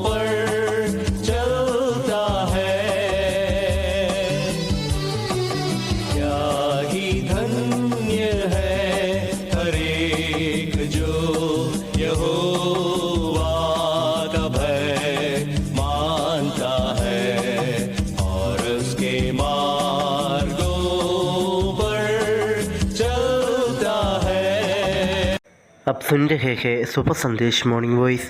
पर चलता है। क्या ही धन्य है हर एक जो यहोवा का भय मानता है और उसके मार्गों पर चलता है। आप सुन रहे हैं सुपर संदेश मॉर्निंग वॉइस।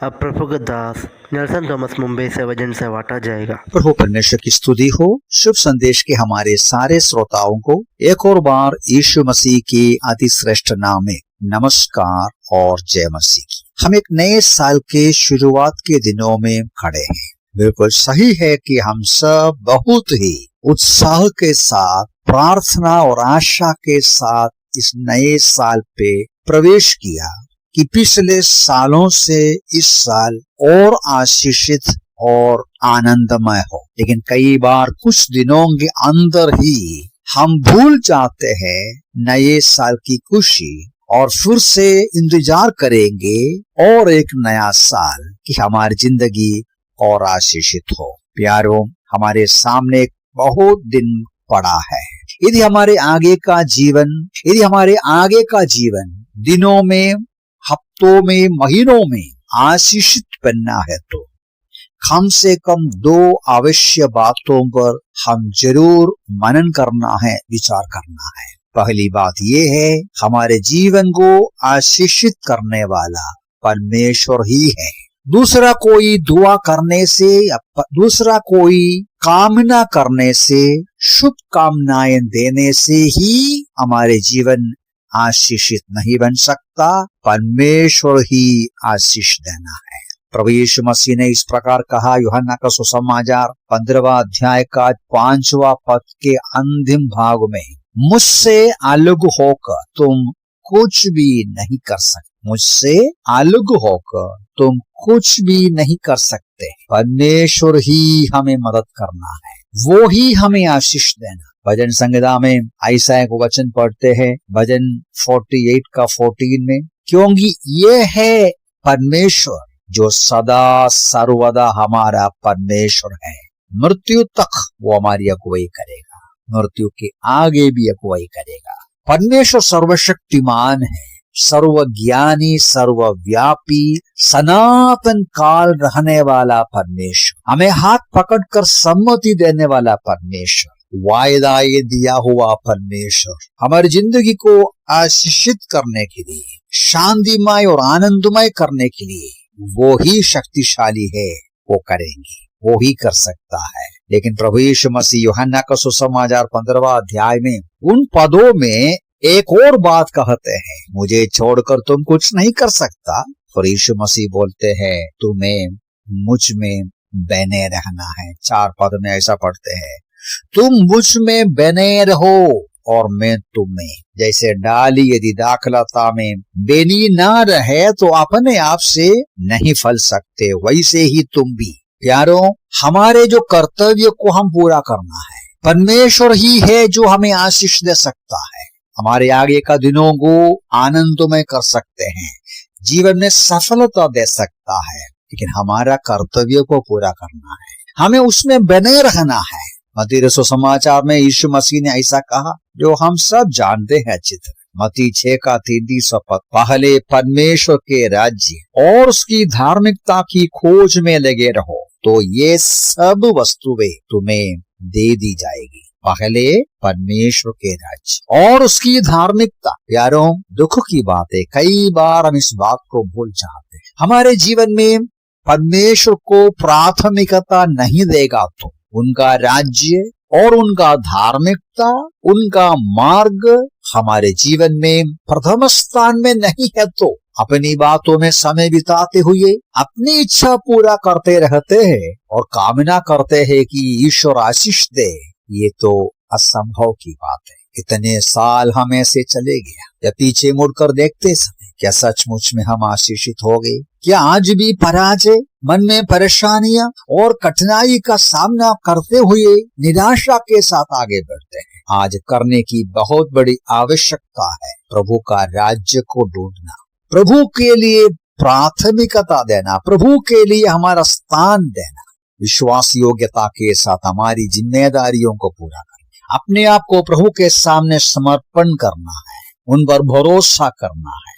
अब प्रभु का दास नेल्सन थॉमस मुंबई से वचन से बांटा जाएगा। प्रभु परमेश्वर की स्तुति हो। शुभ संदेश के हमारे सारे श्रोताओं को एक और बार यीशु मसीह के अति श्रेष्ठ नाम में नमस्कार और जय मसीह की। हम एक नए साल के शुरुआत के दिनों में खड़े हैं। बिल्कुल सही है कि हम सब बहुत ही उत्साह के साथ, प्रार्थना और आशा के साथ इस नए साल पे प्रवेश किया कि पिछले सालों से इस साल और आशीषित और आनंदमय हो। लेकिन कई बार कुछ दिनों के अंदर ही हम भूल जाते हैं नए साल की खुशी और फिर से इंतजार करेंगे और एक नया साल कि हमारी जिंदगी और आशीषित हो। प्यारों, हमारे सामने एक बहुत दिन पड़ा है। यदि हमारे आगे का जीवन दिनों में, हफ्तों में, महीनों में आशीषित बनना है तो कम से कम 2 आवश्यक बातों पर हम जरूर मनन करना है, विचार करना है। पहली बात ये है, हमारे जीवन को आशीषित करने वाला परमेश्वर ही है। दूसरा कोई दुआ करने से या दूसरा कोई कामना करने से, शुभ कामनाएं देने से ही हमारे जीवन आशीषित नहीं बन सकता। परमेश्वर ही आशीष देना है। प्रभु यीशु मसीह ने इस प्रकार कहा, यूहन्ना का सुसमाचार 15वां अध्याय का 5वां पद के अंतिम भाग में, मुझसे अलग होकर तुम कुछ भी नहीं कर सकते। मुझसे अलग होकर तुम कुछ भी नहीं कर सकते। परमेश्वर ही हमें मदद करना है, वो ही हमें आशीष देना। भजन संहिता में ऐसा एक वचन पढ़ते हैं, भजन 48 का 14 में, क्योंकि ये है परमेश्वर जो सदा सर्वदा हमारा परमेश्वर है। मृत्यु तक वो हमारी अगुवाई करेगा, मृत्यु के आगे भी अगुवाई करेगा। परमेश्वर सर्वशक्तिमान है, सर्वज्ञानी, सर्वव्यापी, सनातन काल रहने वाला परमेश्वर, हमें हाथ पकड़कर सम्मति देने वाला परमेश्वर, वायदा ये दिया हुआ परमेश्वर, हमारी जिंदगी को आशीषित करने के लिए, शांतिमय और आनंदमय करने के लिए वो ही शक्तिशाली है। वो करेंगे, वो ही कर सकता है। लेकिन प्रभु यीशु मसीह यूहन्ना का सुसमाचार 15वां अध्याय में उन पदों में एक और बात कहते हैं, मुझे छोड़कर तुम कुछ नहीं कर सकता। और यीशु मसीह बोलते हैं, तुम्हें मुझ में बने रहना है। 4 पद में ऐसा पढ़ते हैं, तुम मुझ में बने रहो और मैं तुम में। जैसे डाली यदि दाखलता में बेनी ना रहे तो अपने आप से नहीं फल सकते, वैसे ही तुम भी। प्यारों, हमारे जो कर्तव्य को हम पूरा करना है, परमेश्वर ही है जो हमें आशीष दे सकता है, हमारे आगे का दिनों को आनंदमय कर सकते हैं, जीवन में सफलता दे सकता है। लेकिन हमारा कर्तव्य को पूरा करना है, हमें उसमें बने रहना है। मत्ती सुसमाचार में यीशु मसीह ने ऐसा कहा जो हम सब जानते हैं अच्छी तरह। मत्ती 6 का 33 पद, पहले परमेश्वर के राज्य और उसकी धार्मिकता की खोज में लगे रहो तो ये सब वस्तुएं तुम्हें दे दी जाएगी। पहले परमेश्वर के राज्य और उसकी धार्मिकता। यारों, दुख की बात है, कई बार हम इस बात को भूल जाते हैं। हमारे जीवन में परमेश्वर को प्राथमिकता नहीं देगा तो उनका राज्य और उनका धार्मिकता, उनका मार्ग हमारे जीवन में प्रथम स्थान में नहीं है तो अपनी बातों में समय बिताते हुए अपनी इच्छा पूरा करते रहते हैं और कामना करते हैं कि ईश्वर आशीष दे। ये तो असंभव की बात है। इतने साल हम ऐसे चले गया, या पीछे मुड़कर देखते समय क्या सचमुच में हम आशीषित हो गए? क्या आज भी पराजय, मन में परेशानियां और कठिनाई का सामना करते हुए निराशा के साथ आगे बढ़ते हैं? आज करने की बहुत बड़ी आवश्यकता है प्रभु का राज्य को ढूंढना, प्रभु के लिए प्राथमिकता देना, प्रभु के लिए हमारा स्थान देना, विश्वास योग्यता के साथ हमारी जिम्मेदारियों को पूरा करना, अपने आप को प्रभु के सामने समर्पण करना है, उन पर भरोसा करना है,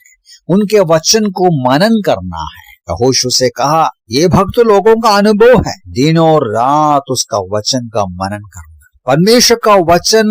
उनके वचन को मनन करना है। यहोशू से कहा, ये भक्त लोगों का अनुभव है, दिनों रात उसका वचन का मनन करना, परमेश्वर का वचन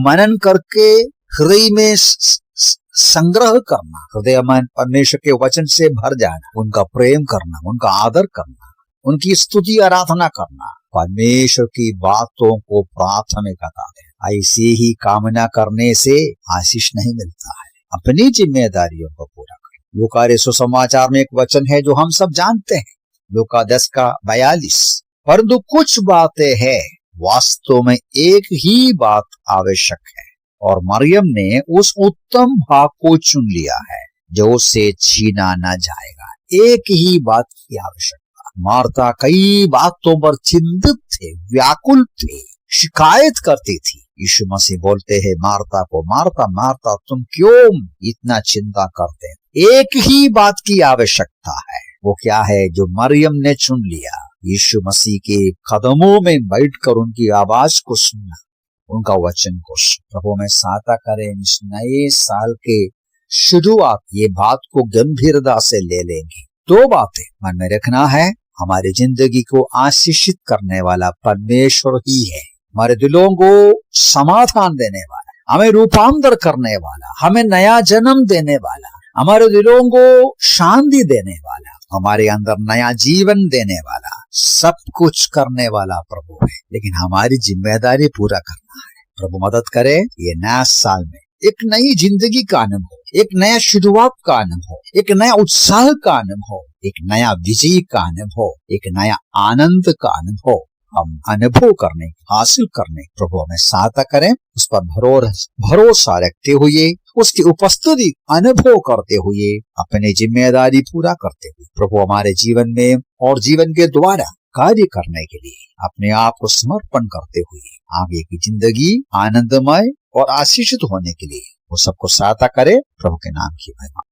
मनन करके हृदय में संग्रह करना, हृदय में परमेश्वर के वचन से भर जाना, उनका प्रेम करना, उनका आदर करना, उनकी स्तुति आराधना करना, परमेश्वर की बातों को प्राथमिकता देना। ऐसे ही कामना करने से आशीष नहीं मिलता है, अपनी जिम्मेदारियों को पूरा करें। लूका सुसमाचार में एक वचन है जो हम सब जानते हैं, लूका 10:42, परंतु कुछ बातें हैं, वास्तव में एक ही बात आवश्यक है, और मरियम ने उस उत्तम भाग को चुन लिया है जो उसे छीना न जाएगा। एक ही बात की आवश्यकता। मार्था कई बातों पर चिंतित थे, व्याकुल थे, शिकायत करती थी। यीशु मसीह बोलते हैं मार्था को, मार्था मार्था तुम क्यों इतना चिंता करते हैं, एक ही बात की आवश्यकता है। वो क्या है? जो मरियम ने चुन लिया, यीशु मसीह के कदमों में बैठकर उनकी आवाज को सुनना, उनका वचन को प्रभु में सहायता करें। इस नए साल के शुरुआत ये बात को गंभीरता से ले लेंगे। दो बातें मन में रखना है, हमारी जिंदगी को आशीषित करने वाला परमेश्वर ही है, हमारे दिलों को समाधान देने वाला, हमें रूपांतर करने वाला, हमें नया जन्म देने वाला, हमारे दिलों को शांति देने वाला, हमारे अंदर नया जीवन देने वाला, सब कुछ करने वाला प्रभु है। लेकिन हमारी जिम्मेदारी पूरा करना है। प्रभु मदद करे ये नया साल में एक नई जिंदगी का अनुभव, एक नया शुरुआत का अनुभव, एक नया उत्साह का अनुभव, एक नया विजय का अनुभव, एक नया आनंद का अनुभव हम अनुभव करने, हासिल करने प्रभु हमें सहायता करें। उस पर भरोसा रखते हुए, उसकी उपस्थिति अनुभव करते हुए, अपनी जिम्मेदारी पूरा करते हुए प्रभु हमारे जीवन में और जीवन के द्वारा कार्य करने के लिए अपने आप को समर्पण करते हुए आगे की जिंदगी आनंदमय और आशीषित होने के लिए वो सबको सहायता करे। प्रभु के नाम की महिमा।